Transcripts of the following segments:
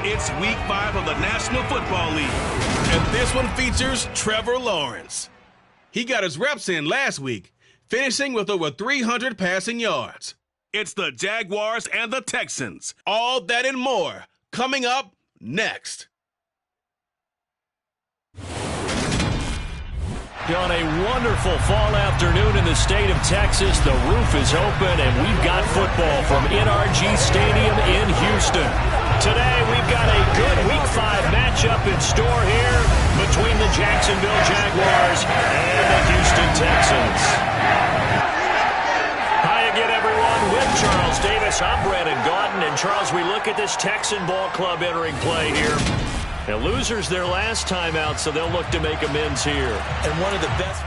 It's Week 5 of the National Football League, and this one features Trevor Lawrence. He got his reps in last week, finishing with over 300 passing yards. It's the Jaguars and the Texans. All that and more coming up next. On a wonderful fall afternoon in the state of Texas, the roof is open and we've got football from NRG Stadium in Houston. Today we've got a good Week 5 matchup in store here between the Jacksonville Jaguars and the Houston Texans. Hi again, everyone. With Charles Davis, I'm Brandon Gaudin. And Charles, we look at this Texan ball club entering play here. Now, losers their last time out, so they'll look to make amends here. And one of the best.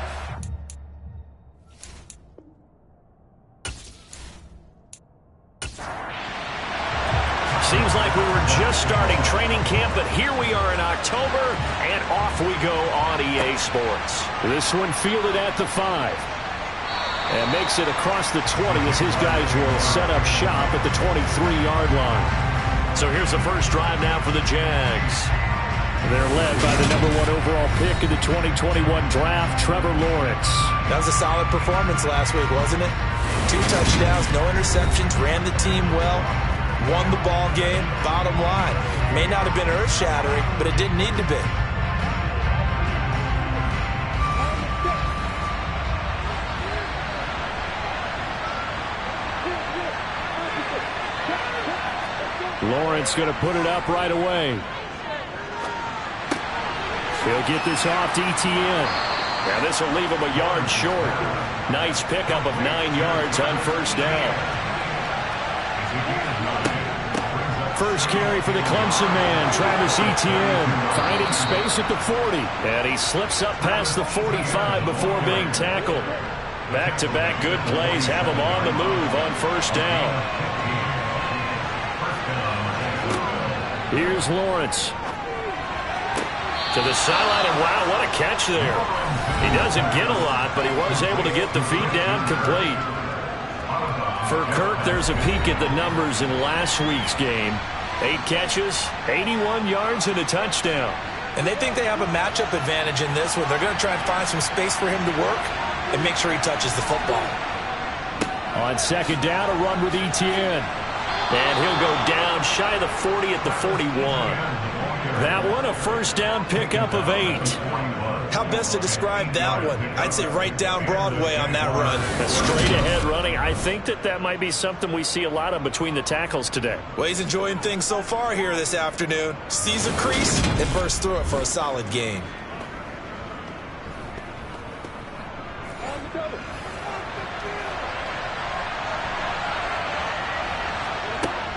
Seems like we were just starting training camp, but here we are in October, and off we go on EA Sports. This one fielded at the 5. And makes it across the 20 as his guys will set up shop at the 23-yard line. So here's the first drive now for the Jags. They're led by the number 1 overall pick in the 2021 draft, Trevor Lawrence. That was a solid performance last week, wasn't it? 2 touchdowns, no interceptions, ran the team well, won the ball game. Bottom line, may not have been earth-shattering, but it didn't need to be. Lawrence going to put it up right away. He'll get this off to Etienne. Now this will leave him a yard short. Nice pickup of 9 yards on first down. First carry for the Clemson man, Travis Etienne, finding space at the 40. And he slips up past the 45 before being tackled. Back-to-back good plays have him on the move on first down. Here's Lawrence. To the sideline, and wow, what a catch there. He doesn't get a lot, but he was able to get the feet down complete. For Kirk, there's a peek at the numbers in last week's game. 8 catches, 81 yards, and a touchdown. And they think they have a matchup advantage in this one. They're going to try and find some space for him to work and make sure he touches the football. On second down, a run with Etienne. And he'll go down shy of the 40 at the 41. That one, a first down pickup of 8. How best to describe that one? I'd say right down Broadway on that run. A straight-ahead running. I think that might be something we see a lot of between the tackles today. Well, he's enjoying things so far here this afternoon. Sees a crease and bursts through it for a solid gain.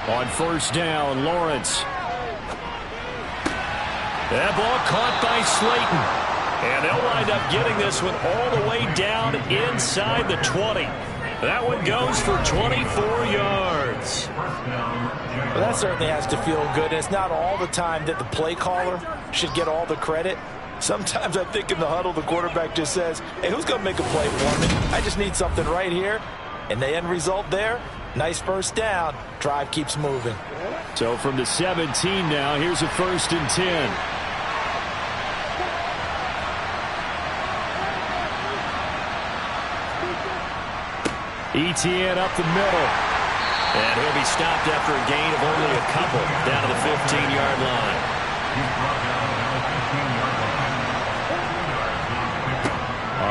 On first down, Lawrence. That ball caught by Slayton. And they'll wind up getting this one all the way down inside the 20. That one goes for 24 yards. Well, that certainly has to feel good. It's not all the time that the play caller should get all the credit. Sometimes I think in the huddle, the quarterback just says, hey, who's going to make a play for me? I just need something right here. And the end result there, nice first down. Drive keeps moving. So from the 17 now, here's a 1st and 10. Etienne up the middle. And he'll be stopped after a gain of only a couple down to the 15-yard line.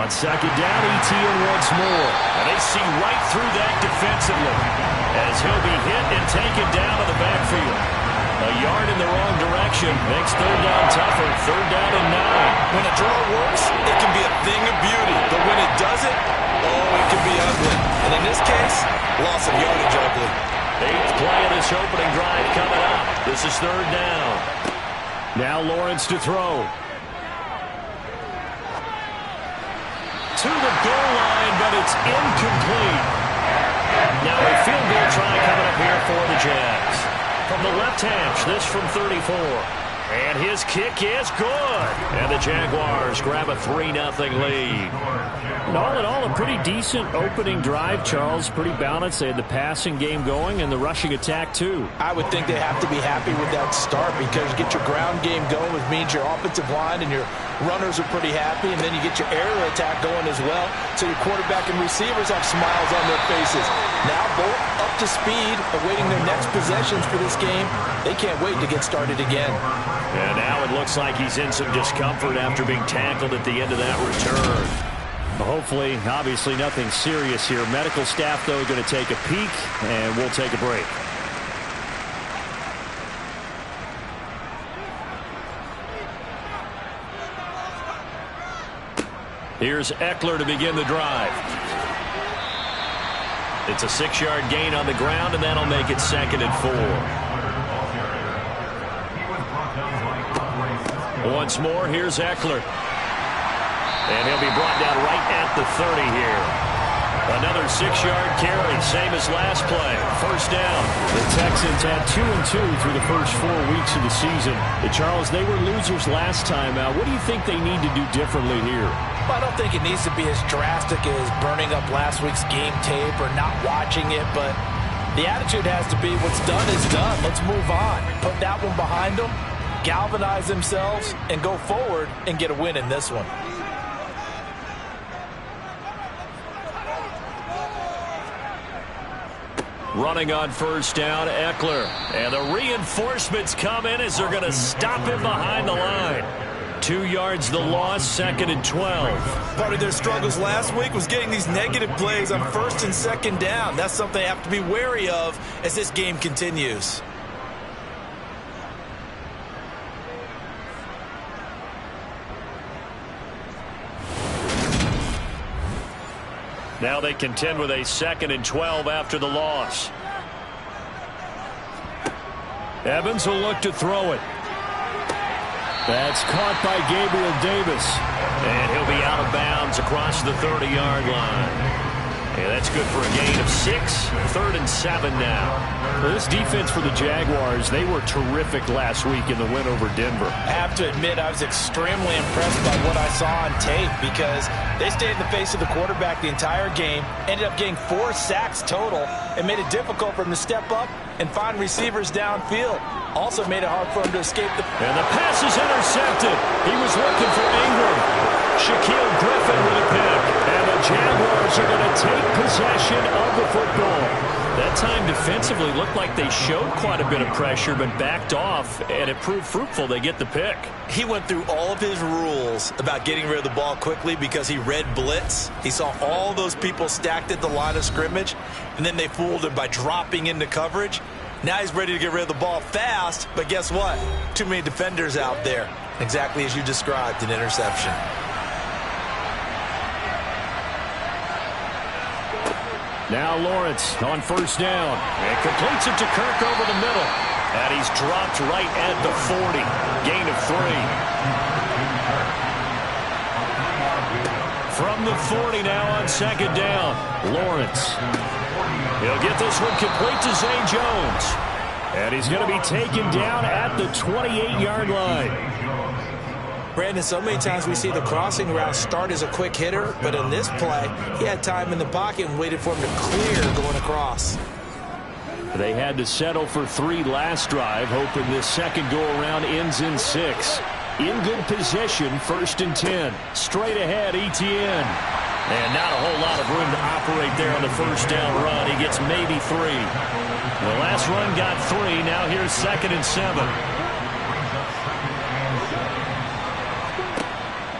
On second down, Etienne once more. And they see right through that defensively as he'll be hit and taken down to the backfield. A yard in the wrong direction makes third down tougher. Third down and 9. When a draw works, it can be a thing of beauty. But when it doesn't, oh, it can be ugly. And in this case, loss of yardage ugly. 8th play of this opening drive coming up. This is third down. Now Lawrence to throw. To the goal line, but it's incomplete. Now a field goal try coming up here for the Jags. From the left hash, this from 34. And his kick is good. And the Jaguars grab a 3-0 lead. And all in all, a pretty decent opening drive, Charles. Pretty balanced. They had the passing game going and the rushing attack, too. I would think they have to be happy with that start because you get your ground game going, which means your offensive line and your runners are pretty happy, and then you get your aerial attack going as well, so your quarterback and receivers have smiles on their faces. Now both up to speed, awaiting their next possessions for this game. They can't wait to get started again. And now it looks like he's in some discomfort after being tackled at the end of that return. Hopefully, obviously nothing serious here. Medical staff, though, going to take a peek, and we'll take a break. Here's Eckler to begin the drive. It's a 6-yard gain on the ground, and that'll make it 2nd and 4. Once more, here's Eckler. And he'll be brought down right at the 30 here. Another 6-yard carry, same as last play. First down. The Texans had 2-2 through the first 4 weeks of the season. Charles, they were losers last time out. What do you think they need to do differently here? Well, I don't think it needs to be as drastic as burning up last week's game tape or not watching it, but the attitude has to be what's done is done. Let's move on. Put that one behind them, galvanize themselves, and go forward and get a win in this one. Running on first down, Eckler. And the reinforcements come in as they're going to stop him behind the line. 2 yards the loss, 2nd and 12. Part of their struggles last week was getting these negative plays on 1st and 2nd down. That's something they have to be wary of as this game continues. Now they contend with a 2nd and 12 after the loss. Evans will look to throw it. That's caught by Gabriel Davis. And he'll be out of bounds across the 30-yard line. And that's good for a gain of 6. 3rd and 7 now. Well, this defense for the Jaguars, they were terrific last week in the win over Denver. I have to admit, I was extremely impressed by what I saw on tape because they stayed in the face of the quarterback the entire game, ended up getting 4 sacks total, and made it difficult for him to step up and find receivers downfield. Also made it hard for him to escape the... And the pass is intercepted. He was looking for Ingram. Shaquille Griffin with a pick. And the Jaguars are going to take possession of the football. That time defensively looked like they showed quite a bit of pressure but backed off, and it proved fruitful. They get the pick. He went through all of his rules about getting rid of the ball quickly because he read blitz. He saw all those people stacked at the line of scrimmage, and then they fooled him by dropping into coverage. Now he's ready to get rid of the ball fast, but guess what? Too many defenders out there. Exactly as you described, an interception. Now Lawrence on first down. And completes it to Kirk over the middle. And he's dropped right at the 40. Gain of 3. From the 40 now on 2nd down. Lawrence. He'll get this one complete to Zay Jones. And he's going to be taken down at the 28-yard line. Brandon, so many times we see the crossing route start as a quick hitter, but in this play, he had time in the pocket and waited for him to clear going across. They had to settle for 3 last drive, hoping this second go-around ends in 6. In good position, 1st and 10. Straight ahead, Etienne. And not a whole lot of room to operate there on the first down run. He gets maybe 3. The last run got 3. Now here's 2nd and 7.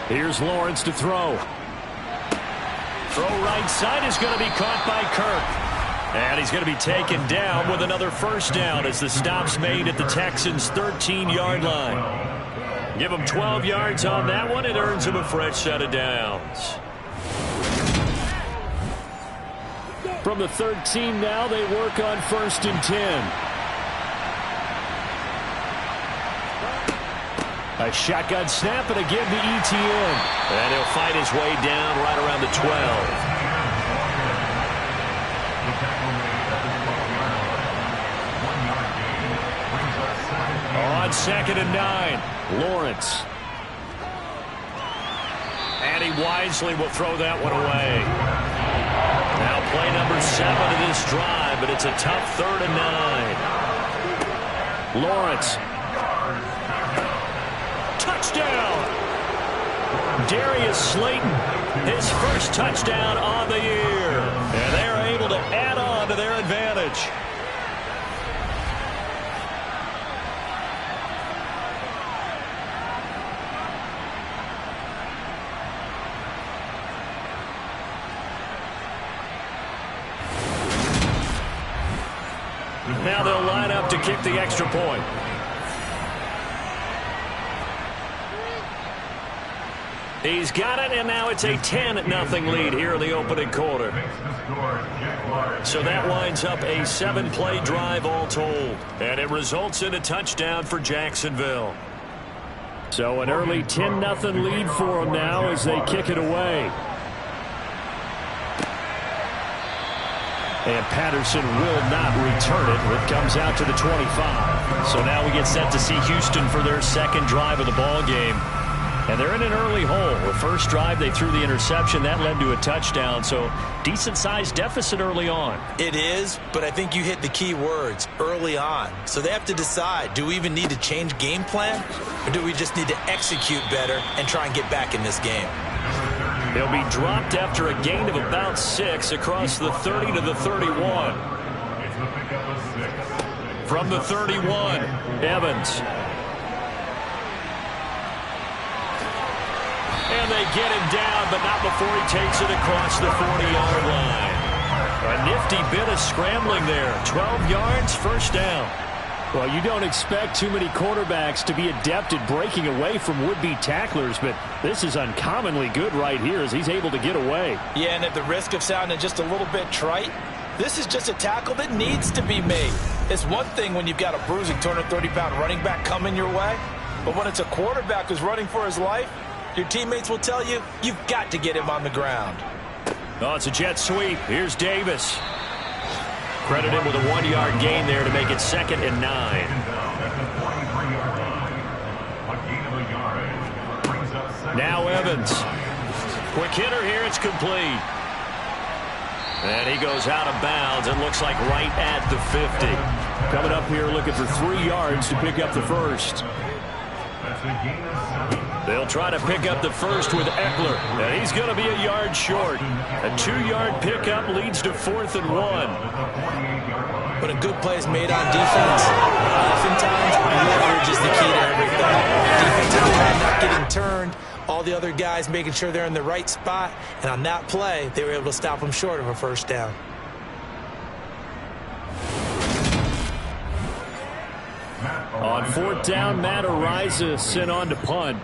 Here's Lawrence to throw. Throw right side is going to be caught by Kirk. And he's going to be taken down with another first down as the stop's made at the Texans' 13-yard line. Give him 12 yards on that one. It earns him a fresh set of downs. From the 13 now, they work on 1st and 10. A shotgun snap and again to Etienne. And he'll fight his way down right around the 12. On on 2nd and 9. Lawrence. And he wisely will throw that one away. Now play number 7 of this drive, but it's a tough 3rd and 9. Lawrence. Touchdown. Darius Slayton, his first touchdown on the year. And they're able to add on to their advantage. Now they'll line up to kick the extra point. He's got it, and now it's a 10-0 lead here in the opening quarter. So that winds up a 7-play drive all told, and it results in a touchdown for Jacksonville. So an early 10-0 lead for them now as they kick it away. And Patterson will not return it. It comes out to the 25. So now we get set to see Houston for their second drive of the ball game. And they're in an early hole. The first drive, they threw the interception. That led to a touchdown. So decent-sized deficit early on. It is, but I think you hit the key words, early on. So they have to decide, do we even need to change game plan? Or do we just need to execute better and try and get back in this game? They'll be dropped after a gain of about 6 across the 30 to the 31. From the 31, Evans. And they get him down, but not before he takes it across the 40-yard line. A nifty bit of scrambling there. 12 yards, first down. Well, you don't expect too many quarterbacks to be adept at breaking away from would-be tacklers, but this is uncommonly good right here as he's able to get away. Yeah, and at the risk of sounding just a little bit trite, this is just a tackle that needs to be made. It's one thing when you've got a bruising 230-pound running back coming your way, but when it's a quarterback who's running for his life, your teammates will tell you, you've got to get him on the ground. Oh, it's a jet sweep. Here's Davis. Credit him with a 1-yard gain there to make it 2nd and 9. Now Evans. Quick hitter here. It's complete. And he goes out of bounds. It looks like right at the 50. Coming up here looking for 3 yards to pick up the first. They'll try to pick up the first with Eckler, and he's going to be a yard short. A 2-yard pickup leads to 4th and 1. But a good play is made on defense. Oftentimes, leverage is the key to everything. Defensive line not getting turned, all the other guys making sure they're in the right spot, and on that play, they were able to stop them short of a first down. On 4th down, Matt Ariza sent on to punt.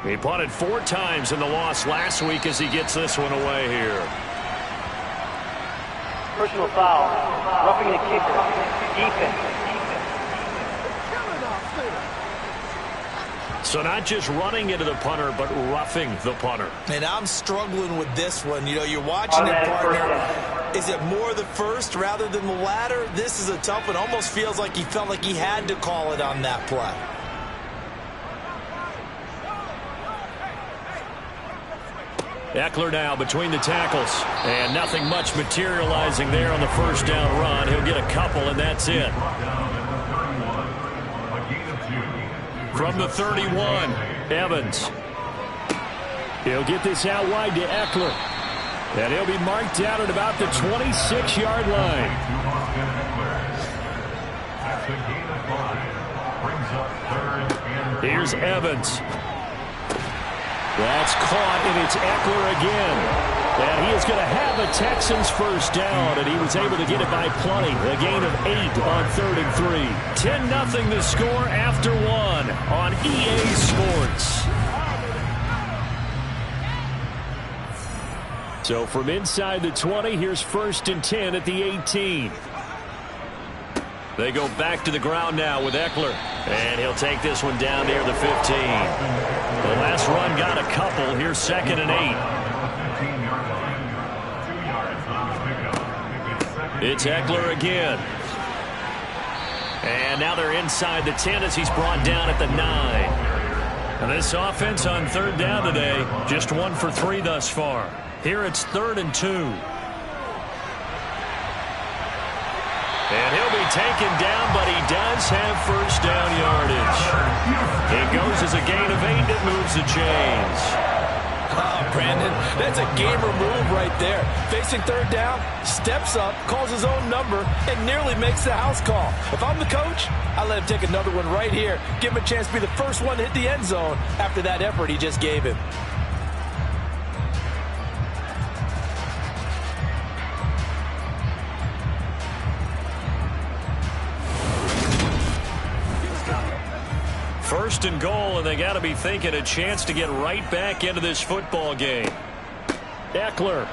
He punted 4 times in the loss last week as he gets this one away here. Personal foul, roughing the kicker, defense. So not just running into the punter, but roughing the punter. And I'm struggling with this one. You know, you're watching it, partner. Is it more the first rather than the latter? This is a tough one. Almost feels like he felt like he had to call it on that play. Eckler now between the tackles. And nothing much materializing there on the first down run. He'll get a couple, and that's it. From the 31, Evans. He'll get this out wide to Eckler. And he'll be marked down at about the 26-yard line. Here's Evans. That's caught, and it's Eckler again. And he is going to have a Texans first down, and he was able to get it by plenty. A gain of 8 on 3rd and 3. 10-0 the score after 1 on EA Sports. So from inside the 20, here's 1st and 10 at the 18. They go back to the ground now with Eckler. And he'll take this one down near the 15. The last run got a couple. Here's 2nd and 8. It's Eckler again. And now they're inside the 10 as he's brought down at the 9. And this offense on third down today, just 1 for 3 thus far. Here it's 3rd and 2. And he'll be taken down, but he does have first down yardage. It goes as a gain of 8 that moves the chains. Oh, Brandon, that's a gamer move right there. Facing third down, steps up, calls his own number, and nearly makes the house call. If I'm the coach, I let him take another one right here. Give him a chance to be the first one to hit the end zone after that effort he just gave him. First and goal, and they got to be thinking a chance to get right back into this football game. Eckler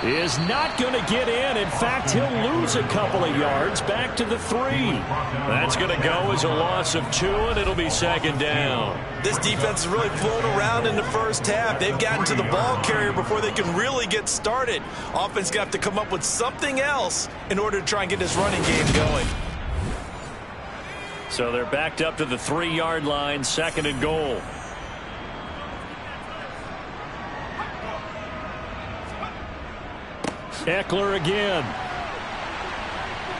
is not going to get in. In fact, he'll lose a couple of yards back to the 3. That's going to go as a loss of 2, and it'll be 2nd down. This defense has really flown around in the first half. They've gotten to the ball carrier before they can really get started. Offense got to come up with something else in order to try and get this running game going. So they're backed up to the 3-yard line, 2nd and goal. Eckler again.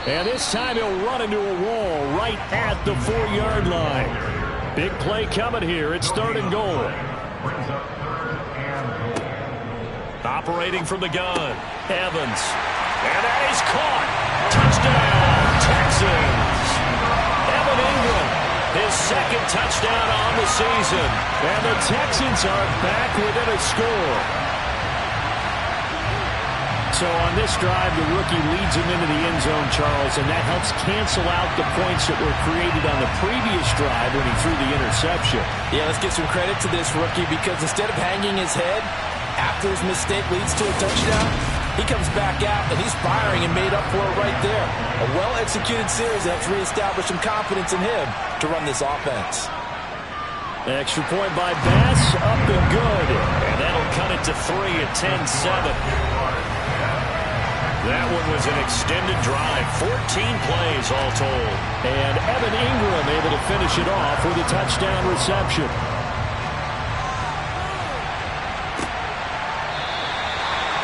And this time he'll run into a wall right at the 4-yard line. Big play coming here. It's 3rd and goal. Operating from the gun, Evans. And that is caught. Touchdown, Texans. Evan Ingram, his 2nd touchdown on the season. And the Texans are back within a score. So on this drive, the rookie leads him into the end zone, Charles, and that helps cancel out the points that were created on the previous drive when he threw the interception. Yeah, let's give some credit to this rookie because instead of hanging his head after his mistake leads to a touchdown, he comes back out and he's firing and made up for it right there. A well-executed series that helps reestablish some confidence in him to run this offense. Extra point by Bass, up and good. And that'll cut it to 3 at 10-7. That one was an extended drive, 14 plays all told. And Evan Ingram able to finish it off with a touchdown reception.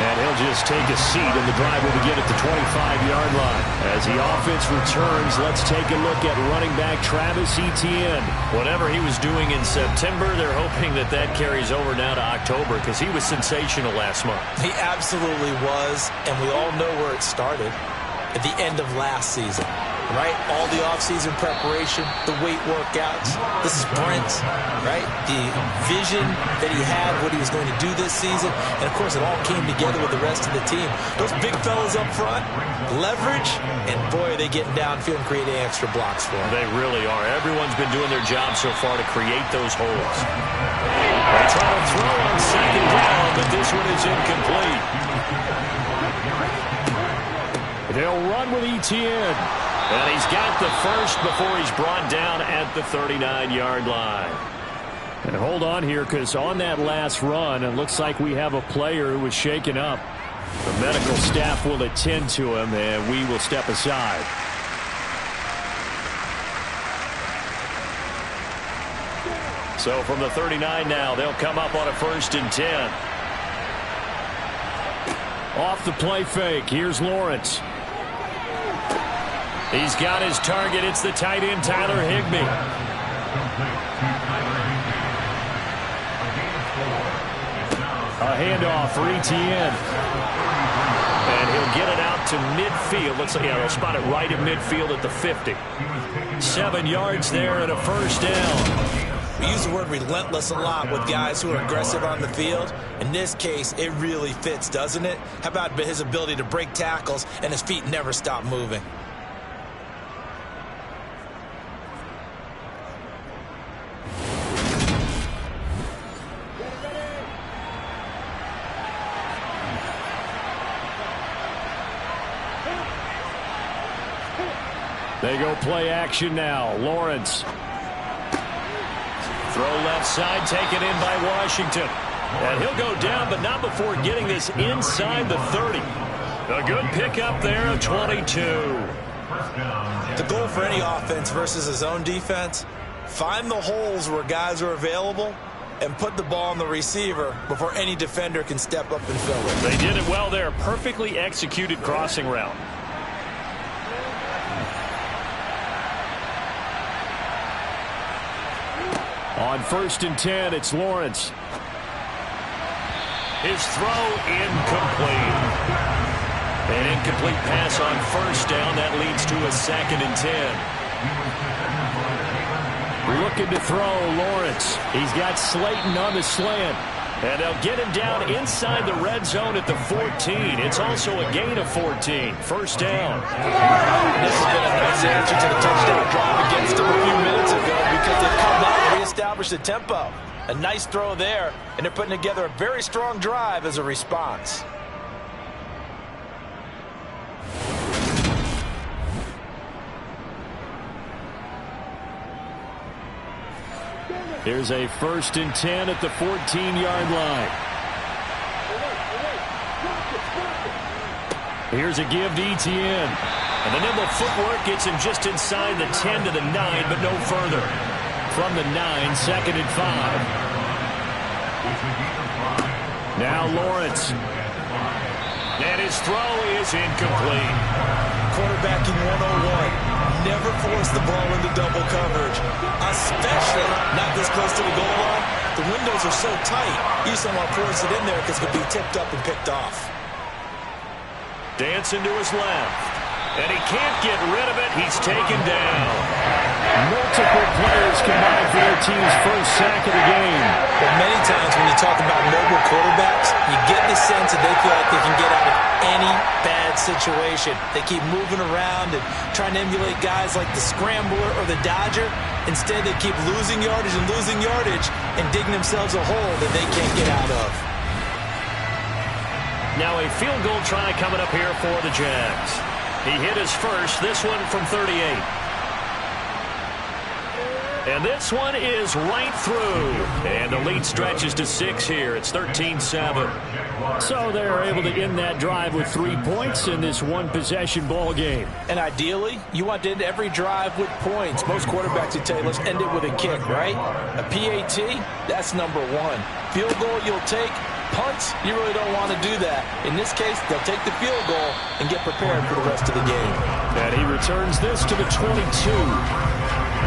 And he'll just take a seat, and the drive will begin at the 25-yard line. As the offense returns, let's take a look at running back Travis Etienne. Whatever he was doing in September, they're hoping that that carries over now to October because he was sensational last month. He absolutely was, and we all know where it started at the end of last season. Right? All the offseason preparation, the weight workouts, the sprints, right? The vision that he had, what he was going to do this season. And, of course, it all came together with the rest of the team. Those big fellas up front, leverage, and, boy, are they getting downfield and creating extra blocks for him. They really are. Everyone's been doing their job so far to create those holes. They try to throw on 2nd down, but this one is incomplete. They'll run with Etienne. And he's got the first before he's brought down at the 39-yard line. And hold on here, because on that last run, it looks like we have a player who was shaken up. The medical staff will attend to him, and we will step aside. So from the 39 now, they'll come up on a 1st and 10. Off the play fake, here's Lawrence. He's got his target. It's the tight end, Tyler Higbee. A handoff for Etienne. And he'll get it out to midfield. Let's see, they'll spot it right at midfield at the 50. 7 yards there and a 1st down. We use the word relentless a lot with guys who are aggressive on the field. In this case, it really fits, doesn't it? How about his ability to break tackles and his feet never stop moving? They go play action now. Lawrence. Throw left side, taken in by Washington. And he'll go down, but not before getting this inside the 30. A good pickup there of 22. The goal for any offense versus his own defense, find the holes where guys are available and put the ball on the receiver before any defender can step up and fill it. They did it well there. Perfectly executed crossing route. On 1st and 10, it's Lawrence. His throw incomplete. An incomplete pass on 1st down. That leads to a 2nd and 10. Looking to throw, Lawrence. He's got Slayton on the slant. And they'll get him down inside the red zone at the 14. It's also a gain of 14. 1st down. This has been a nice answer to the touchdown drive against them a few minutes ago because they've come out and reestablished the tempo. A nice throw there, and they're putting together a very strong drive as a response. Here's a 1st and 10 at the 14-yard line. Here's a give to Etienne. And the nimble footwork gets him just inside the 10 to the 9, but no further. From the 9, 2nd and 5. Now Lawrence. And his throw is incomplete. Quarterbacking 101. Never force the ball into double coverage, especially not this close to the goal line. The windows are so tight, you just don't want to force it in there because it could be tipped up and picked off. Dancing to his left. And he can't get rid of it. He's taken down. Multiple players combined for their team's first sack of the game. But many times when you talk about mobile quarterbacks, you get the sense that they feel like they can get out of any bad situation. They keep moving around and trying to emulate guys like the Scrambler or the Dodger. Instead, they keep losing yardage and digging themselves a hole that they can't get out of. Now a field goal try coming up here for the Jags. He hit his first, this one from 38. And this one is right through. And the lead stretches to 6 here. It's 13-7. So they're able to end that drive with 3 points in this one-possession ball game. And ideally, you want to end every drive with points. Most quarterbacks would tell you, let's end it with a kick, right? A PAT, that's number 1. Field goal you'll take. Punts, you really don't want to do that. In this case, they'll take the field goal and get prepared for the rest of the game. And he returns this to the 22.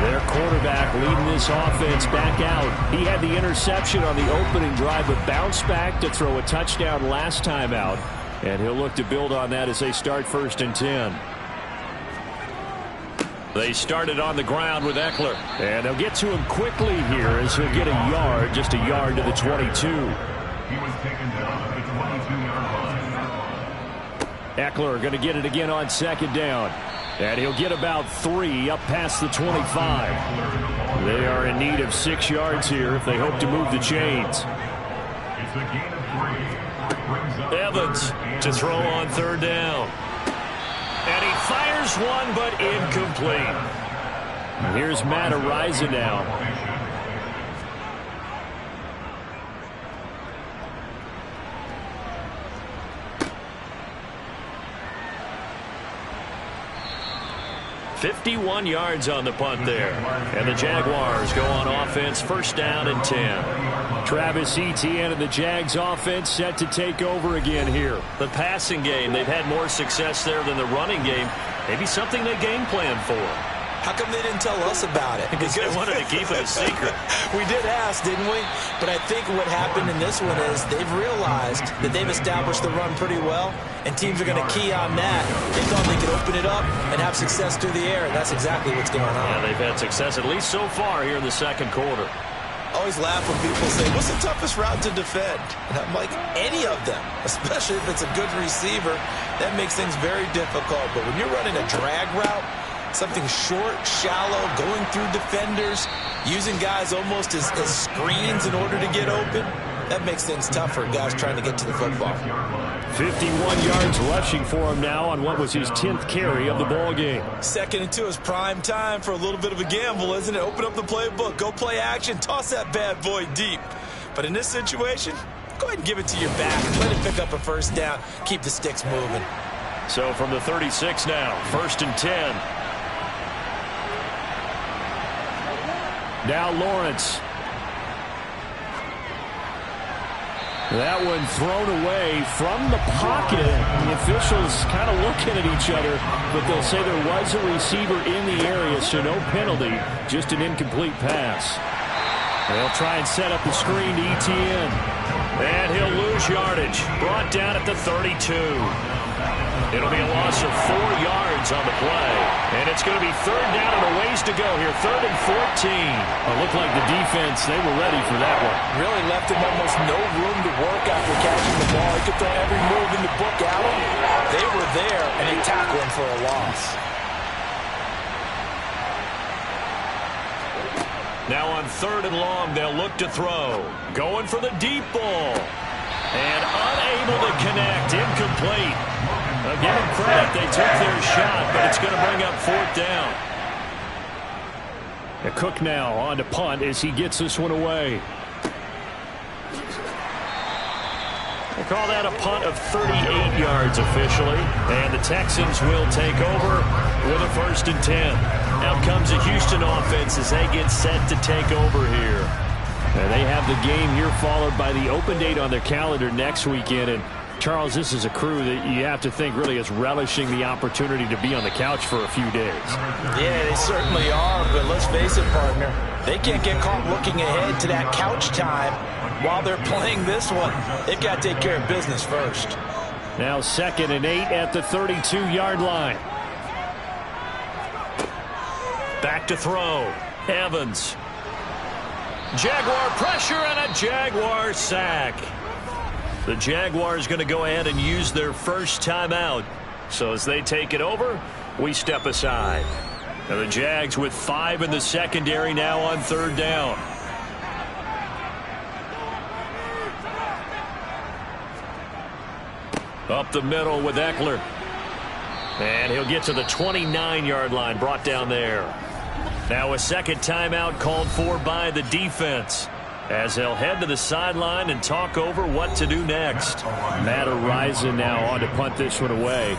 Their quarterback leading this offense back out. He had the interception on the opening drive, but bounced back to throw a touchdown last time out. And he'll look to build on that as they start 1st and 10. They started on the ground with Eckler. And they'll get to him quickly here as he'll get a yard, just a yard to the 22. He was taken down at the 22-yard line. Eckler going to get it again on 2nd down. And he'll get about 3 up past the 25. They are in need of 6 yards here if they hope to move the chains. It's a gain of 3. Evans to throw on 3rd down. And he fires one, but incomplete. Here's Matt Ariza now. .51 yards on the punt there. And the Jaguars go on offense, 1st down and 10. Travis Etienne and the Jags offense set to take over again here. The passing game, they've had more success there than the running game. Maybe something they game plan for. How come they didn't tell us about it? Because they wanted to keep it a secret. We did ask, didn't we? But I think what happened in this one is they've realized that they've established the run pretty well, and teams are going to key on that. They thought they could open it up and have success through the air, and that's exactly what's going on. Yeah, they've had success at least so far here in the 2nd quarter. I always laugh when people say, what's the toughest route to defend? And I'm like, any of them, especially if it's a good receiver. That makes things very difficult. But when you're running a drag route, something short, shallow, going through defenders, using guys almost as screens in order to get open, that makes things tough for guys trying to get to the football. 51 yards rushing for him now on what was his 10th carry of the ball game. 2nd and 2 is prime time for a little bit of a gamble, isn't it? Open up the playbook, go play action, toss that bad boy deep. But in this situation, go ahead and give it to your back. Let it pick up a 1st down. Keep the sticks moving. So from the 36 now, 1st and 10. Now Lawrence. That one thrown away from the pocket. The officials kind of looking at each other, but they'll say there was a receiver in the area, so no penalty, just an incomplete pass. They'll try and set up the screen to ETN. And he'll lose yardage. Brought down at the 32. It'll be a loss of 4 yards on the play. And it's going to be third down and a ways to go here. 3rd and 14. It looked like the defense, they were ready for that one. Really left him almost no room to work after catching the ball. He could throw every move in the book at him. They were there, and they tackled him for a loss. Now on 3rd and long, they'll look to throw. Going for the deep ball. And unable to connect. Incomplete. I'll give them credit. They took their shot, but it's going to bring up 4th down. Cook now on to punt as he gets this one away. They call that a punt of 38 yards officially. And the Texans will take over with a 1st and 10. Out comes the Houston offense as they get set to take over here. And they have the game here followed by the open date on their calendar next weekend. And Charles, this is a crew that you have to think really is relishing the opportunity to be on the couch for a few days. Yeah, they certainly are, but let's face it, partner. They can't get caught looking ahead to that couch time while they're playing this one. They've got to take care of business first. Now 2nd and 8 at the 32-yard line. Back to throw. Evans. Jaguar pressure and a Jaguar sack. The Jaguars going to go ahead and use their first timeout. So as they take it over, we step aside. Now the Jags with 5 in the secondary now on 3rd down. Up the middle with Eckler. And he'll get to the 29-yard line, brought down there. Now a second timeout called for by the defense, as they'll head to the sideline and talk over what to do next. Matt Araiza now on to punt this one away.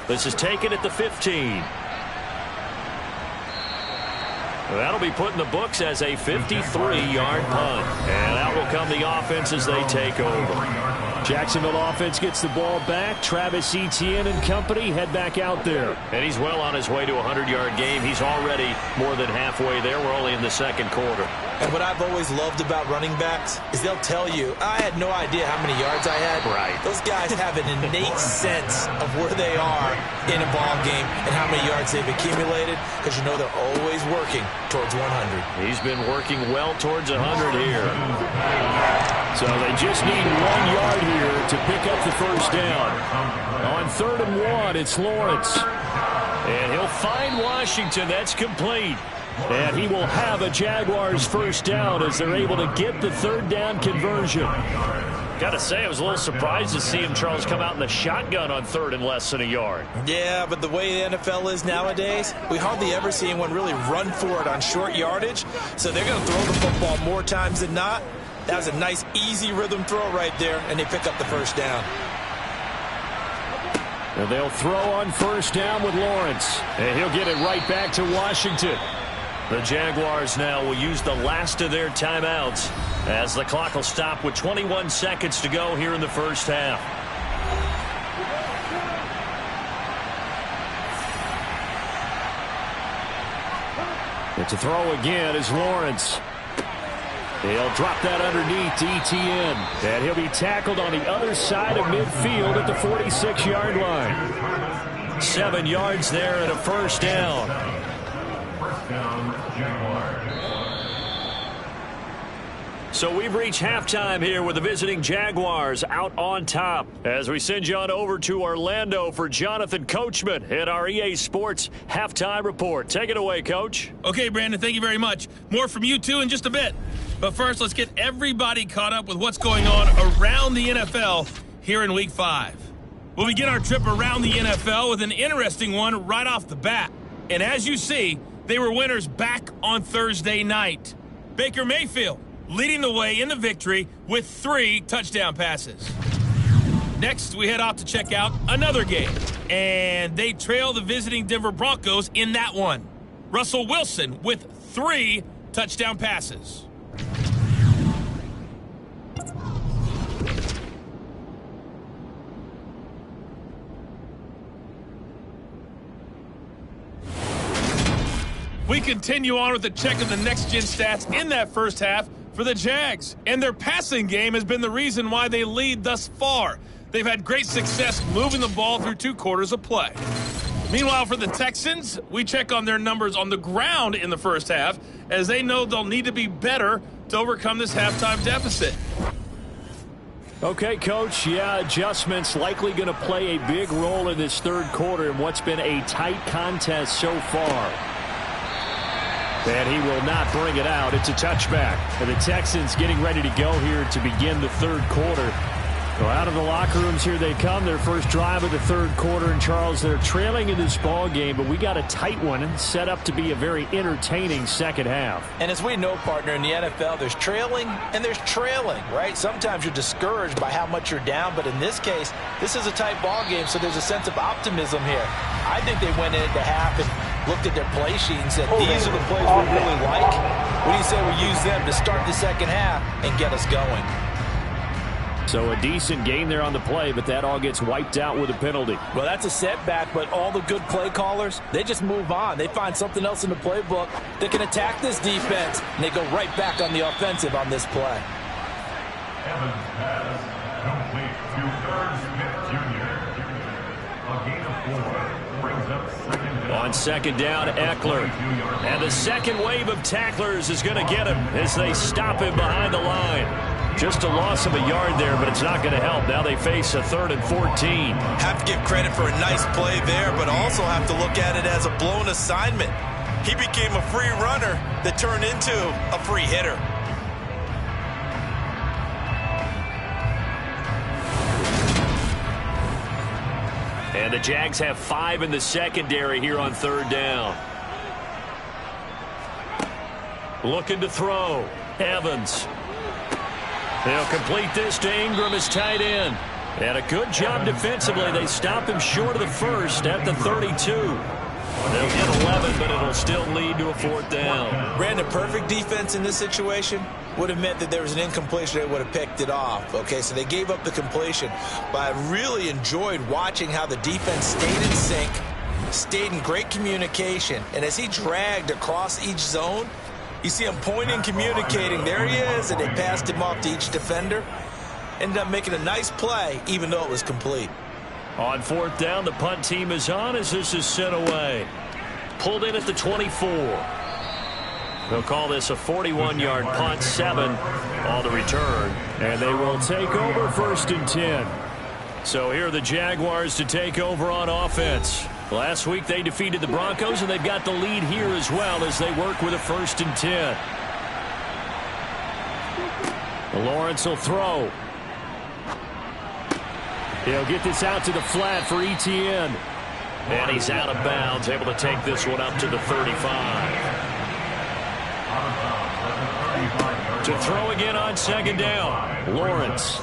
This is taken at the 15. That'll be put in the books as a 53-yard punt. And out will come the offense as they take over. Jacksonville offense gets the ball back. Travis Etienne and company head back out there. And he's well on his way to a 100-yard game. He's already more than halfway there. We're only in the 2nd quarter. And what I've always loved about running backs is they'll tell you, I had no idea how many yards I had. Right. Those guys have an innate sense of where they are in a ball game and how many yards they've accumulated, because you know they're always working towards 100. He's been working well towards 100 here. So they just need 1 yard here to pick up the first down. On 3rd and 1, it's Lawrence. And he'll find Washington. That's complete. And he will have a Jaguars first down as they're able to get the 3rd down conversion. Got to say, I was a little surprised to see him, Charles, come out in the shotgun on 3rd and less than a yard. Yeah, but the way the NFL is nowadays, we hardly ever see anyone really run for it on short yardage. So they're going to throw the football more times than not. That was a nice, easy rhythm throw right there, and they pick up the first down. And they'll throw on first down with Lawrence. And he'll get it right back to Washington. The Jaguars now will use the last of their timeouts as the clock will stop with 21 seconds to go here in the first half. And to throw again is Lawrence. He'll drop that underneath to Etienne. And he'll be tackled on the other side of midfield at the 46-yard line. 7 yards there and a first down. First down, Jaguars. So we've reached halftime here with the visiting Jaguars out on top as we send you on over to Orlando for Jonathan Coachman at our EA Sports Halftime Report. Take it away, Coach. Okay, Brandon, thank you very much. More from you two in just a bit. But first, let's get everybody caught up with what's going on around the NFL here in Week 5. We'll begin our trip around the NFL with an interesting one right off the bat. And as you see, they were winners back on Thursday night. Baker Mayfield leading the way in the victory with 3 touchdown passes. Next, we head off to check out another game. And they trail the visiting Denver Broncos in that one. Russell Wilson with 3 touchdown passes. We continue on with the check of the next-gen stats in that first half for the Jags. And their passing game has been the reason why they lead thus far. They've had great success moving the ball through 2 quarters of play. Meanwhile, for the Texans, we check on their numbers on the ground in the first half, as they know they'll need to be better to overcome this halftime deficit. Okay, Coach, adjustments likely going to play a big role in this third quarter in what's been a tight contest so far. And he will not bring it out. It's a touchback. And the Texans getting ready to go here to begin the third quarter. So out of the locker rooms, here they come. Their first drive of the third quarter. And, Charles, they're trailing in this ball game, but we got a tight one set up to be a very entertaining second half. And as we know, partner, in the NFL, there's trailing and there's trailing, right? Sometimes you're discouraged by how much you're down, but in this case, this is a tight ball game, so there's a sense of optimism here. I think they went into half and looked at their play sheet and said, these are the plays we really like. What do you say we use them to start the second half and get us going? So a decent gain there on the play, but that all gets wiped out with a penalty. Well, that's a setback, but all the good play callers, they just move on. They find something else in the playbook that can attack this defense, and they go right back on the offensive on this play. Evans pass complete to Irv Smith Jr. A gain of 4 brings up second down. On second down, Eckler. And the second wave of tacklers is going to get him as they stop him behind the line. Just a loss of a yard there, but it's not going to help. Now they face a 3rd and 14. Have to give credit for a nice play there, but also have to look at it as a blown assignment. He became a free runner that turned into a free hitter. And the Jags have 5 in the secondary here on 3rd down. Looking to throw. Evans. They'll complete this to Ingram as tight end. And a good job defensively. They stop him short of the first at the 32. They'll get 11, but it'll still lead to a 4th down. Brandon, perfect defense in this situation would have meant that there was an incompletion. They would have picked it off. Okay, so they gave up the completion. But I really enjoyed watching how the defense stayed in sync, stayed in great communication. And as he dragged across each zone, you see him pointing, communicating. There he is, and they passed him off to each defender. Ended up making a nice play, even though it was complete. On 4th down, the punt team is on as this is sent away. Pulled in at the 24. They'll call this a 41-yard punt, 7 on the return. And they will take over 1st and 10. So here are the Jaguars to take over on offense. Last week they defeated the Broncos, and they've got the lead here as well as they work with a 1st and 10. Lawrence will throw. He'll get this out to the flat for Etienne. And he's out of bounds, able to take this one up to the 35. To throw again on 2nd down. Lawrence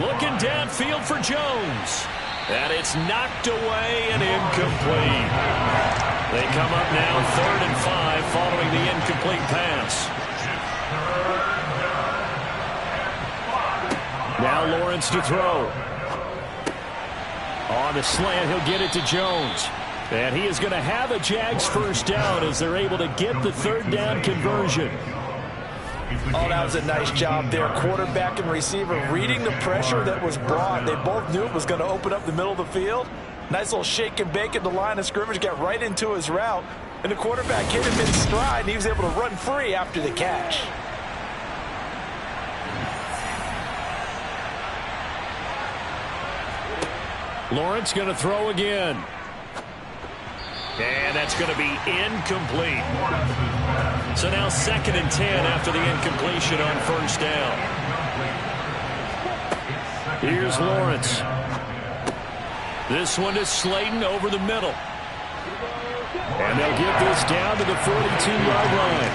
looking downfield for Jones. And it's knocked away and incomplete. They come up now 3rd and 5 following the incomplete pass. Now Lawrence to throw. On the slant, he'll get it to Jones. And he is going to have a Jags 1st down as they're able to get the 3rd down conversion. Oh, that was a nice job there. Quarterback and receiver reading the pressure that was brought. They both knew it was going to open up the middle of the field. Nice little shake and bake at the line of scrimmage, got right into his route. And the quarterback hit him in stride, and he was able to run free after the catch. Lawrence going to throw again. And that's going to be incomplete. So now 2nd and 10 after the incompletion on 1st down. Here's Lawrence. This one is Slayton over the middle. And they'll get this down to the 42-yard line.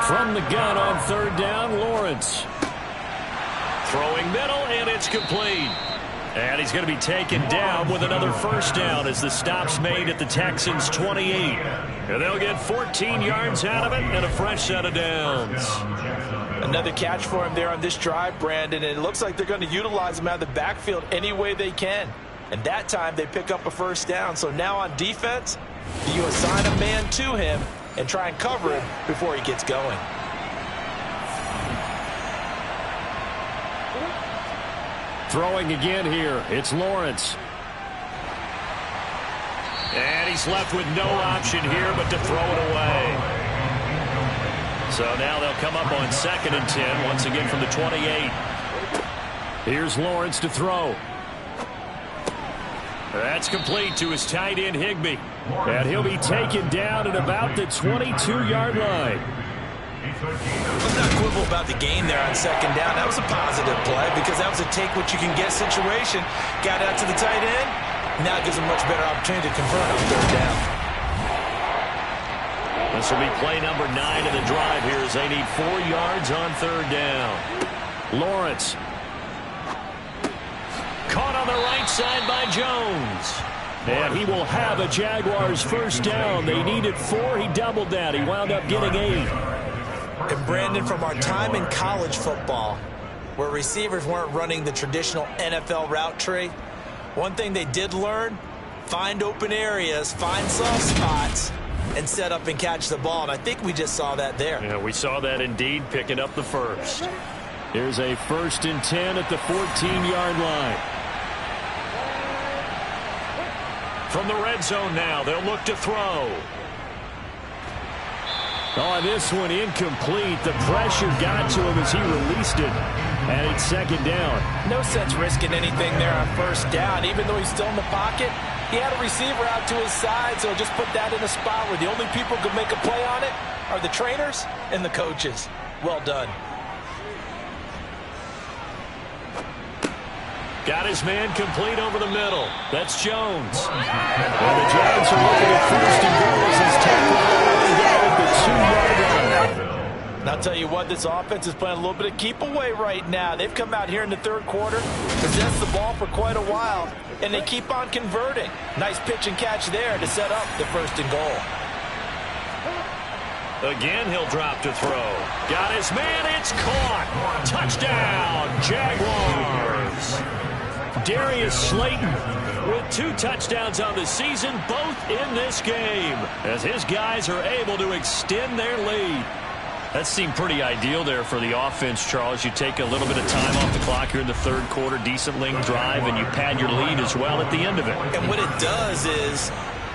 From the gun on third down, Lawrence. Throwing middle, and it's complete. And he's going to be taken down with another first down as the stop's made at the Texans' 28. And they'll get 14 yards out of it and a fresh set of downs. Another catch for him there on this drive, Brandon, and it looks like they're going to utilize him out of the backfield any way they can. And that time they pick up a first down. So now on defense, you assign a man to him and try and cover him before he gets going. Throwing again here, it's Lawrence. And he's left with no option here but to throw it away. So now they'll come up on 2nd and 10, once again from the 28. Here's Lawrence to throw. That's complete to his tight end, Higbee. And he'll be taken down at about the 22-yard line. Let's not quibble about the gain there on 2nd down. That was a positive play because that was a take-what-you-can-get situation. Got out to the tight end. Now it gives him a much better opportunity to convert on 3rd down. This will be play number 9 of the drive here as they need 4 yards on 3rd down. Lawrence. Caught on the right side by Jones. And he will have a Jaguars first down. They needed 4. He doubled that. He wound up getting 8. And Brandon, from our time in college football, where receivers weren't running the traditional NFL route tree, one thing they did learn, find open areas, find soft spots, and set up and catch the ball. And I think we just saw that there. Yeah, we saw that indeed, picking up the first. Here's a 1st and 10 at the 14-yard line. From the red zone now, they'll look to throw. Oh, this one incomplete. The pressure got to him as he released it. And it's 2nd down. No sense risking anything there on 1st down. Even though he's still in the pocket, he had a receiver out to his side, so just put that in a spot where the only people who can make a play on it are the trainers and the coaches. Well done. Got his man complete over the middle. That's Jones. And the Giants are looking at 1st and goal as he's tackled at the 2-yard line. And I'll tell you what, this offense is playing a little bit of keep away right now. They've come out here in the 3rd quarter, possessed the ball for quite a while, and they keep on converting. Nice pitch and catch there to set up the 1st and goal. Again, he'll drop to throw. Got his man. It's caught. Touchdown, Jaguars. Darius Slayton with 2 touchdowns on the season, both in this game, as his guys are able to extend their lead. That seemed pretty ideal there for the offense, Charles. You take a little bit of time off the clock here in the 3rd quarter, decent length drive, and you pad your lead as well at the end of it. And what it does is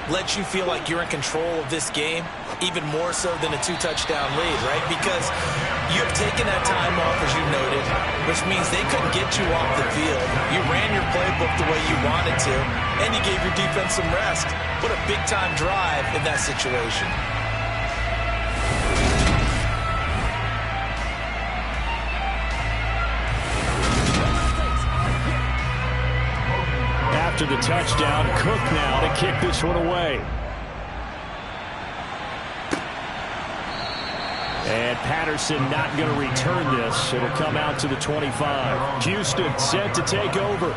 let you feel like you're in control of this game, even more so than a 2-touchdown lead, right? Because you've taken that time off, as you noted, which means they couldn't get you off the field. You ran your playbook the way you wanted to, and you gave your defense some rest. What a big-time drive in that situation. After the touchdown, Cook now to kick this one away. And Patterson not going to return this. It'll come out to the 25. Houston set to take over.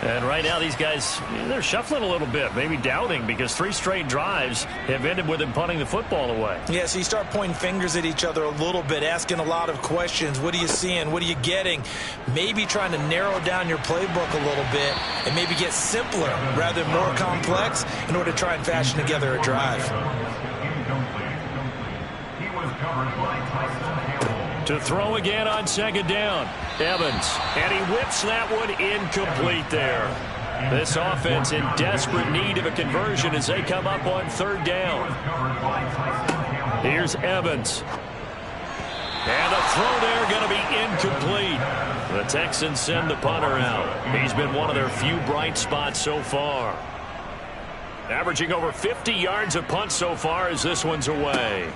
And right now these guys, they're shuffling a little bit, maybe doubting, because 3 straight drives have ended with them punting the football away. Yeah, so you start pointing fingers at each other a little bit, asking a lot of questions. What are you seeing? What are you getting? Maybe trying to narrow down your playbook a little bit and maybe get simpler rather than more complex in order to try and fashion together a drive. To throw again on 2nd down, Evans, and he whips that one incomplete there. This offense in desperate need of a conversion as they come up on 3rd down. Here's Evans. And the throw there going to be incomplete. The Texans send the punter out. He's been one of their few bright spots so far. Averaging over 50 yards a punt so far as this one's away.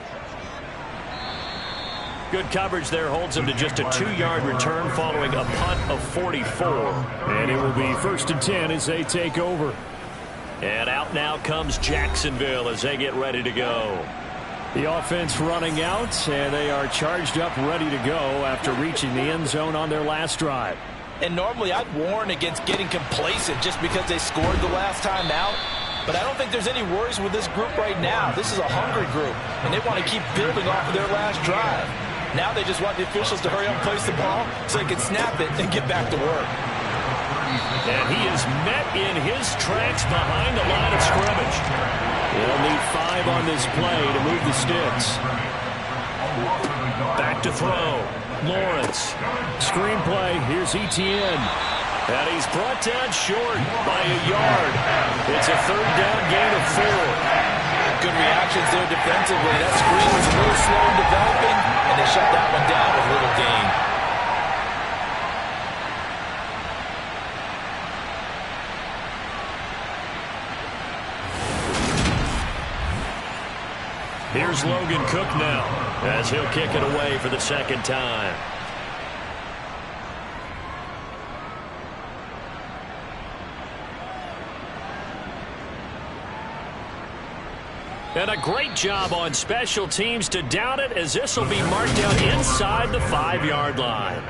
Good coverage there holds him to just a 2-yard return following a punt of 44. And it will be 1st and 10 as they take over. And out now comes Jacksonville as they get ready to go. The offense running out, and they are charged up, ready to go after reaching the end zone on their last drive. And normally I'd warn against getting complacent just because they scored the last time out. But I don't think there's any worries with this group right now. This is a hungry group, and they want to keep building off of their last drive. Now they just want the officials to hurry up and place the ball so they can snap it and get back to work. And he is met in his tracks behind the line of scrimmage. They'll need 5 on this play to move the sticks. Back to throw. Lawrence. Screenplay. Here's Etienne. And he's brought down short by a yard. It's a 3rd down gain of 4. Good reactions there defensively. That screen was a little slow in developing, and they shut that one down with little gain. Here's Logan Cook now, as he'll kick it away for the 2nd time. And a great job on special teams to down it, as this will be marked down inside the 5-yard line.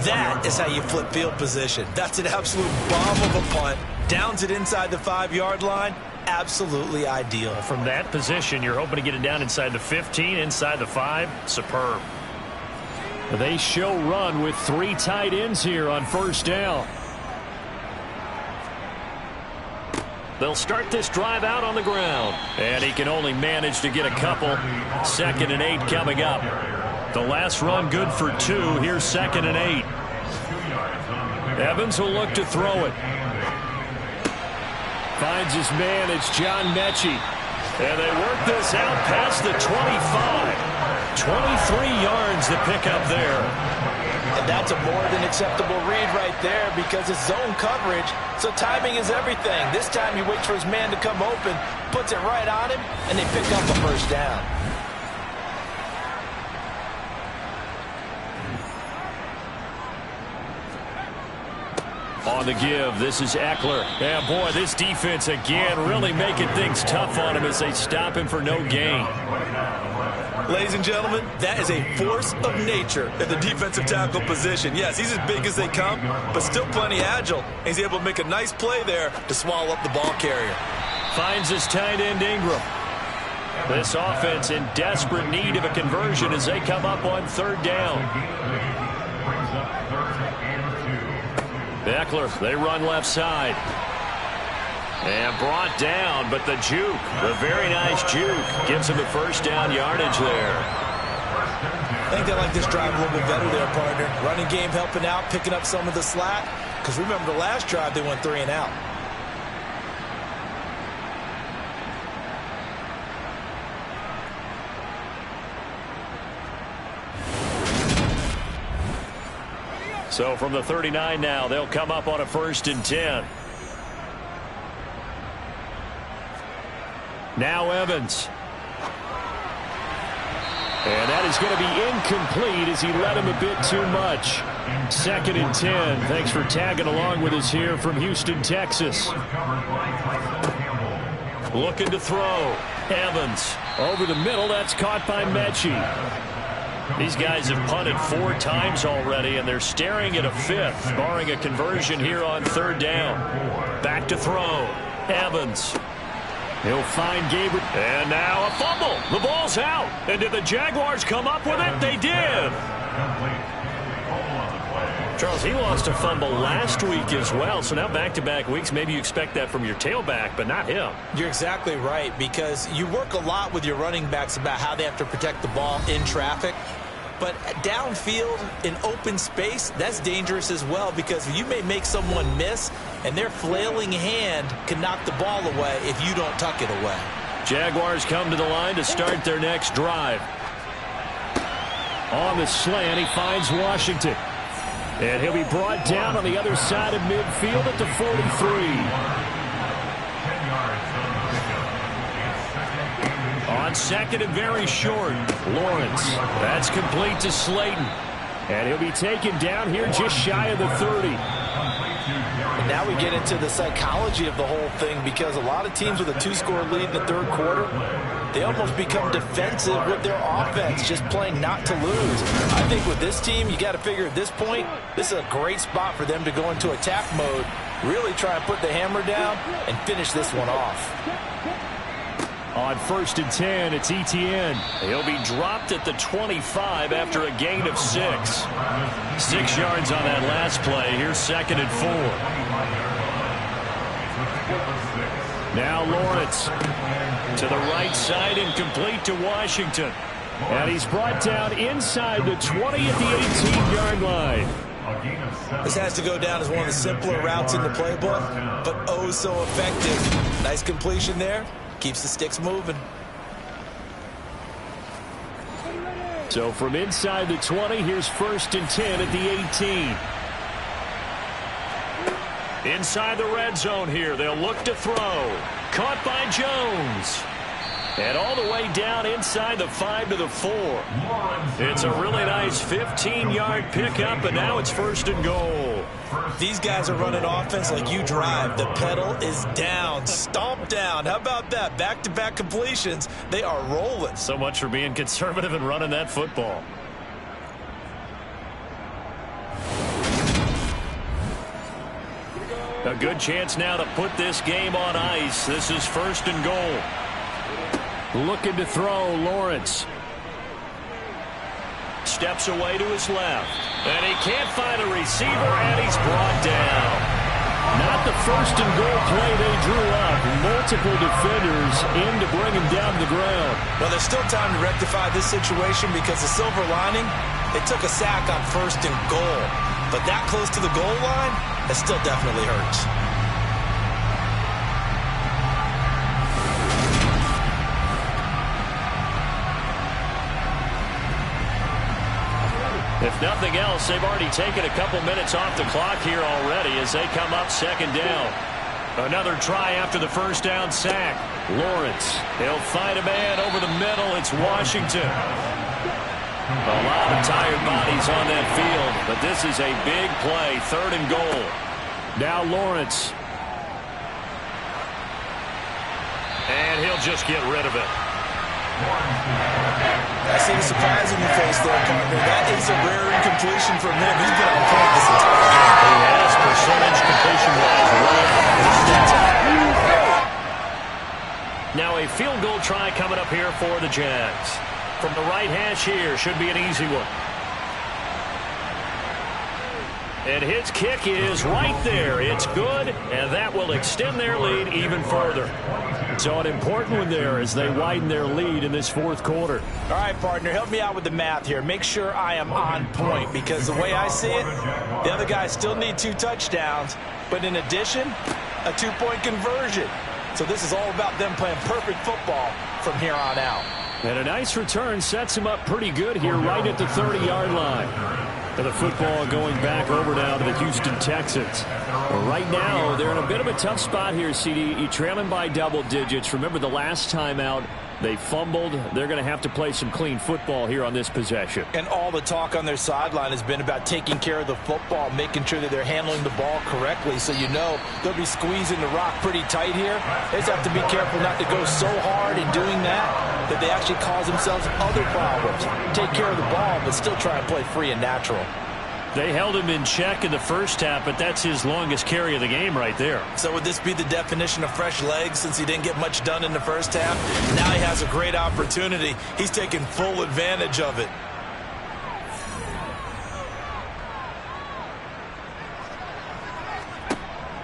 That is how you flip field position. That's an absolute bomb of a punt. Downs it inside the 5-yard line. Absolutely ideal. From that position, you're hoping to get it down inside the 15, inside the 5. Superb. They show run with 3 tight ends here on 1st down. They'll start this drive out on the ground. And he can only manage to get a couple. 2nd and 8 coming up. The last run good for 2. Here's 2nd and 8. Evans will look to throw it. Finds his man. It's John Mechie. And they work this out past the 25. 23 yards to pick up there. And that's a more than acceptable read right there because it's zone coverage, so timing is everything. This time he waits for his man to come open, puts it right on him, and they pick up a 1st down. On the give, this is Eckler. Yeah, boy, this defense again really making things tough on him as they stop him for no gain. Ladies and gentlemen, that is a force of nature at the defensive tackle position. Yes, he's as big as they come, but still plenty agile. And he's able to make a nice play there to swallow up the ball carrier. Finds his tight end Ingram. This offense in desperate need of a conversion as they come up on 3rd down. Eckler, they run left side. And brought down, but the juke, the very nice juke, gives him a 1st down yardage there. I think they like this drive a little bit better there, partner. Running game helping out, picking up some of the slack. Because remember the last drive, they went 3 and out. So from the 39 now, they'll come up on a 1st and 10. Now Evans. And that is going to be incomplete as he led him a bit too much. 2nd and 10. Thanks for tagging along with us here from Houston, Texas. Looking to throw. Evans over the middle. That's caught by Mechie. These guys have punted 4 times already, and they're staring at a 5th, barring a conversion here on 3rd down. Back to throw. Evans. He'll find Gabriel. And now a fumble. The ball's out. And did the Jaguars come up with it? They did. Charles, he lost a fumble last week as well. So now back-to-back weeks, maybe you expect that from your tailback, but not him. You're exactly right, because you work a lot with your running backs about how they have to protect the ball in traffic. But downfield, in open space, that's dangerous as well, because you may make someone miss, and their flailing hand can knock the ball away if you don't tuck it away. Jaguars come to the line to start their next drive. On the slant, he finds Washington. And he'll be brought down on the other side of midfield at the 43. On 2nd and very short, Lawrence. That's complete to Slayton. And he'll be taken down here just shy of the 30. And now we get into the psychology of the whole thing, because a lot of teams with a 2-score lead in the third quarter, they almost become defensive with their offense, just playing not to lose. I think with this team, you got to figure at this point, this is a great spot for them to go into attack mode, really try and put the hammer down and finish this one off. On 1st and 10, it's Etienne. He'll be dropped at the 25 after a gain of 6. 6 yards on that last play. Here's 2nd and 4. Now Lawrence to the right side and complete to Washington. And he's brought down inside the 20 at the 18-yard line. This has to go down as one of the simpler routes in the playbook, but oh so effective. Nice completion there. Keeps the sticks moving. So from inside the 20, here's 1st and 10 at the 18. Inside the red zone here. They'll look to throw. Caught by Jones. And all the way down inside the 5 to the 4. It's a really nice 15-yard pickup, and now it's 1st and goal. These guys are running offense like you drive. The pedal is down, stomp down. How about that? Back-to-back completions. They are rolling. So much for being conservative and running that football. A good chance now to put this game on ice. This is 1st and goal. Looking to throw, Lawrence. Steps away to his left. And he can't find a receiver, and he's brought down. Not the 1st and goal play they drew up. Multiple defenders in to bring him down to the ground. Well, there's still time to rectify this situation, because the silver lining, they took a sack on 1st and goal. But that close to the goal line, it still definitely hurts. If nothing else, they've already taken a couple minutes off the clock here already as they come up 2nd down. Another try after the 1st down sack. Lawrence, he'll find a man over the middle. It's Washington. A lot of tired bodies on that field, but this is a big play. 3rd and goal. Now Lawrence. And he'll just get rid of it. I see the surprise in your face there, partner. That is a rare incompletion from him. He's been on point this entire game. He has percentage completion-wise right. Now a field goal try coming up here for the Jags. From the right hash here, should be an easy one. And his kick is right there. It's good, and that will extend their lead even further. So an important one there as they widen their lead in this 4th quarter. All right, partner, help me out with the math here. Make sure I am on point, because the way I see it, the other guys still need 2 touchdowns, but in addition, a 2-point conversion. So this is all about them playing perfect football from here on out. And a nice return sets him up pretty good here right at the 30-yard line. And the football going back over now to the Houston Texans. Right now, they're in a bit of a tough spot here, CD. You're trailing by double digits. Remember the last time out, they fumbled. They're going to have to play some clean football here on this possession. And all the talk on their sideline has been about taking care of the football, making sure that they're handling the ball correctly. So you know they'll be squeezing the rock pretty tight here. They just have to be careful not to go so hard in doing that they actually cause themselves other problems. Take care of the ball, but still try and play free and natural. They held him in check in the 1st half, but that's his longest carry of the game right there. So would this be the definition of fresh legs since he didn't get much done in the 1st half? Now he has a great opportunity. He's taking full advantage of it.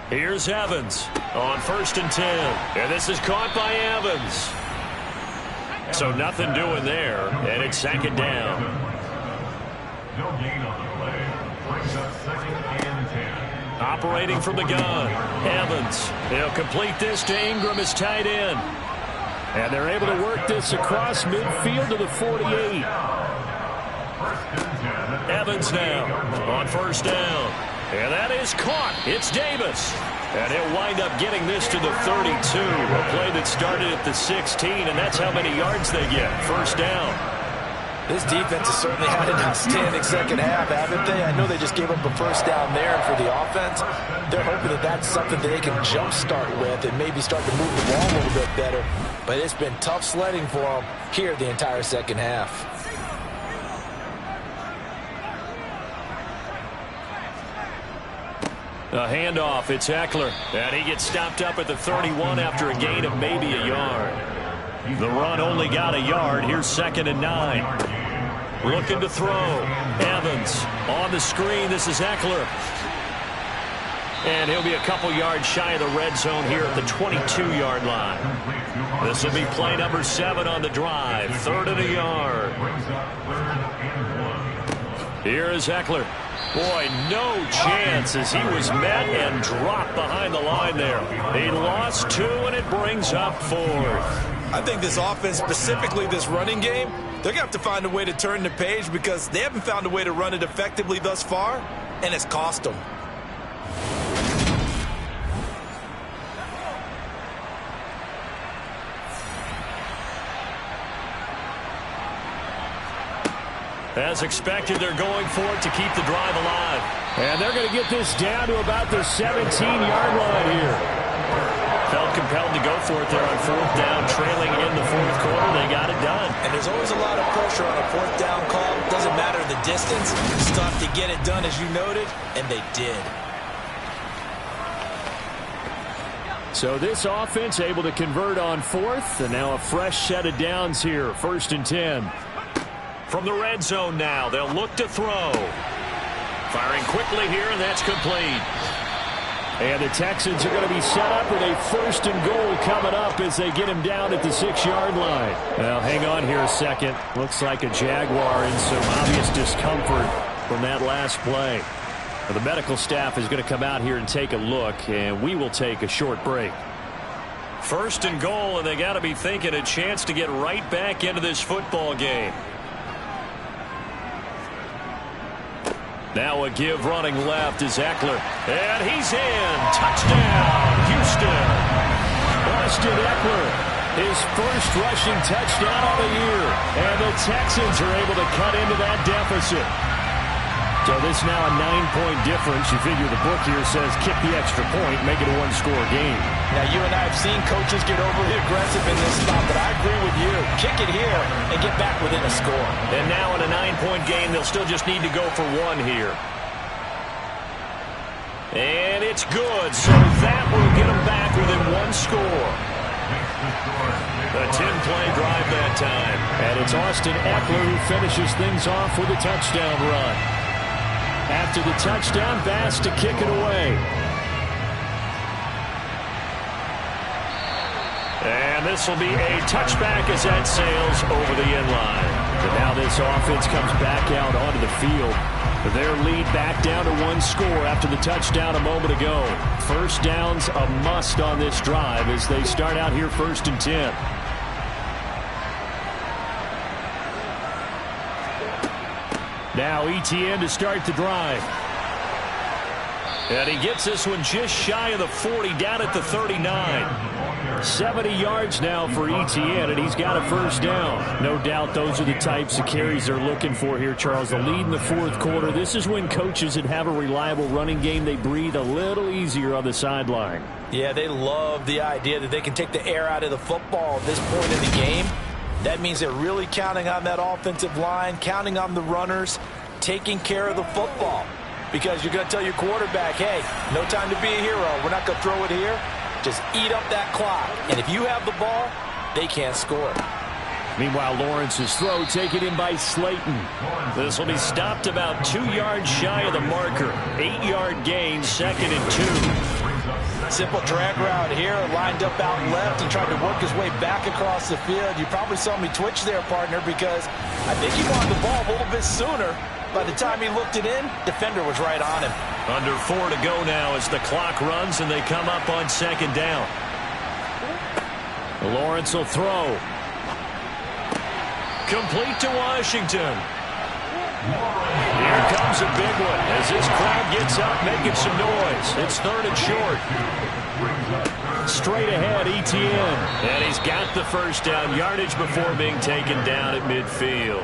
Here's Evans on 1st and 10. And this is caught by Evans. So nothing doing there, and it's 2nd down. No gain on the play. Brings up 2nd and 10. Operating from the gun, Evans. He'll complete this to Ingram as tight end. And they're able to work this across midfield to the 48. Evans now on 1st down. And that is caught. It's Davis. And he'll wind up getting this to the 32. A play that started at the 16, and that's how many yards they get. 1st down. This defense has certainly had an outstanding second half, haven't they? I know they just gave up a first down there for the offense. They're hoping that that's something that they can jumpstart with and maybe start to move the ball a little bit better. But it's been tough sledding for them here the entire second half. A handoff, it's Eckler. And he gets stopped up at the 31 after a gain of maybe a yard. The run only got a yard. Here's 2nd and 9. Looking to throw. Evans on the screen. This is Eckler. And he'll be a couple yards shy of the red zone here at the 22-yard line. This will be play number 7 on the drive. 3rd and a yard. Here is Eckler. Boy, no chance as he was met and dropped behind the line there. He lost 2, and it brings up 4th. I think this offense, specifically this running game, they're going to have to find a way to turn the page because they haven't found a way to run it effectively thus far, and it's cost them. As expected, they're going for it to keep the drive alive. And they're going to get this down to about the 17-yard line here. Felt compelled to go for it there on 4th down, trailing in the 4th quarter. They got it done. And there's always a lot of pressure on a 4th down call. Doesn't matter the distance. It's tough to get it done, as you noted, and they did. So this offense able to convert on 4th, and now a fresh set of downs here. 1st and 10. From the red zone now, they'll look to throw. Firing quickly here, and that's complete. And the Texans are going to be set up with a 1st and goal coming up as they get him down at the 6-yard line. Well, hang on here a second. Looks like a Jaguar in some obvious discomfort from that last play. Well, the medical staff is going to come out here and take a look, and we will take a short break. 1st and goal, and they got to be thinking a chance to get right back into this football game. Now a give running left is Eckler. And he's in. Touchdown, Houston. Austin Eckler, his first rushing touchdown of the year. And the Texans are able to cut into that deficit. So this now a 9-point difference. You figure the book here says kick the extra point, make it a 1-score game. Now, you and I have seen coaches get overly aggressive in this spot, but I agree with you. Kick it here and get back within a score. And now in a 9-point game, they'll still just need to go for 1 here. And it's good, so that will get them back within 1 score. A 10-play drive that time. And it's Austin Eckler who finishes things off with a touchdown run. After the touchdown, Bass to kick it away. And this will be a touchback as that sails over the end line. But now this offense comes back out onto the field. Their lead back down to 1 score after the touchdown a moment ago. 1st down's a must on this drive as they start out here 1st and 10. Now ETN to start the drive. And he gets this one just shy of the 40, down at the 39. 70 yards now for ETN, and he's got a 1st down. No doubt those are the types of carries they're looking for here, Charles. The lead in the 4th quarter. This is when coaches that have a reliable running game, they breathe a little easier on the sideline. Yeah, they love the idea that they can take the air out of the football at this point in the game. That means they're really counting on that offensive line, counting on the runners, taking care of the football. Because you're going to tell your quarterback, hey, no time to be a hero. We're not going to throw it here. Just eat up that clock. And if you have the ball, they can't score. Meanwhile, Lawrence's throw taken in by Slayton. This will be stopped about 2 yards shy of the marker. 8-yard gain, 2nd and 2. Simple drag route here, lined up out left and tried to work his way back across the field. You probably saw me twitch there, partner, because I think he wanted the ball a little bit sooner. By the time he looked it in, defender was right on him. Under 4 to go now as the clock runs and they come up on 2nd down. Lawrence will throw. Complete to Washington. Here comes a big one as this crowd gets up making some noise. It's 3rd and short. Straight ahead, Etienne. And he's got the first down yardage before being taken down at midfield.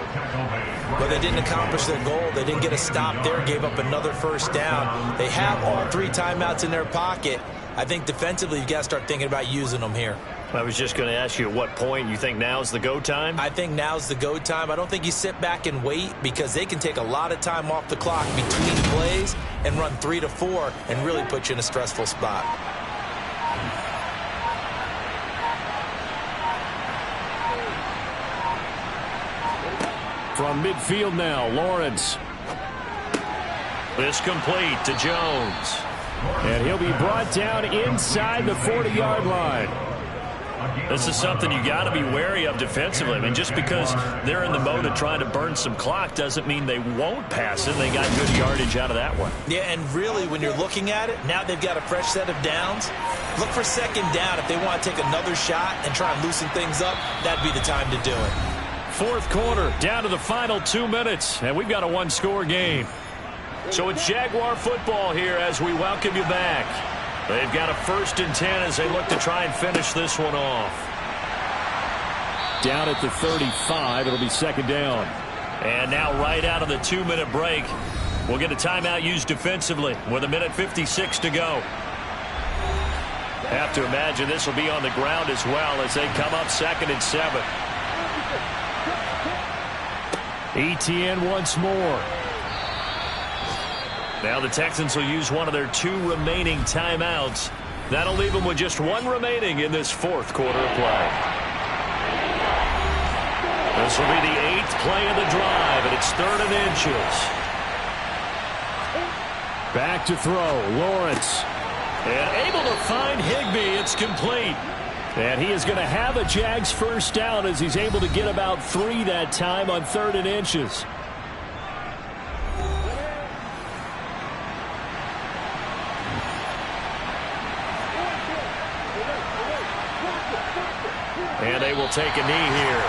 But they didn't accomplish their goal. They didn't get a stop there, gave up another first down. They have all 3 timeouts in their pocket. I think defensively you've got to start thinking about using them here. I was just going to ask you at what point you think now's the go time? I think now's the go time. I don't think you sit back and wait because they can take a lot of time off the clock between plays and run 3 to 4 and really put you in a stressful spot. From midfield now, Lawrence. This complete to Jones. And he'll be brought down inside the 40-yard line. This is something you got to be wary of defensively. I mean, just because they're in the mode of trying to burn some clock doesn't mean they won't pass it. They got good yardage out of that one. Yeah, and really, when you're looking at it, now they've got a fresh set of downs. Look for second down. If they want to take another shot and try and loosen things up, that'd be the time to do it. Fourth quarter, down to the final 2 minutes, and we've got a one-score game. So it's Jaguar football here as we welcome you back. They've got a 1st and 10 as they look to try and finish this one off. Down at the 35, it'll be second down. And now right out of the 2-minute break, we'll get a timeout used defensively with 1:56 to go. Have to imagine this will be on the ground as well as they come up 2nd and 7. Etienne once more. Now the Texans will use one of their 2 remaining timeouts. That'll leave them with just 1 remaining in this 4th quarter of play. This will be the 8th play of the drive, and it's 3rd and inches. Back to throw, Lawrence. And able to find Higbee. It's complete. And he is going to have a Jags first down as he's able to get about 3 that time on 3rd and inches. And they will take a knee here.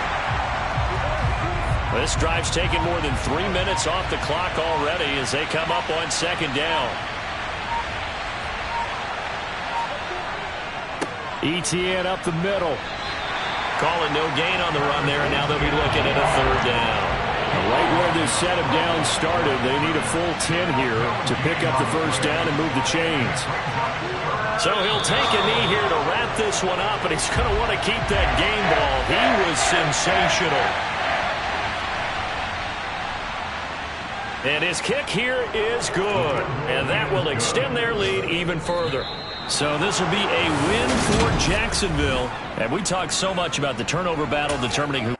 This drive's taken more than 3 minutes off the clock already as they come up on 2nd down. Etienne up the middle. Calling no gain on the run there, and now they'll be looking at a 3rd down. Right where this set of downs started, they need a full 10 here to pick up the first down and move the chains. So he'll take a knee here to wrap this one up, and he's going to want to keep that game ball. He was sensational. And his kick here is good, and that will extend their lead even further. So this will be a win for Jacksonville. And we talk so much about the turnover battle determining who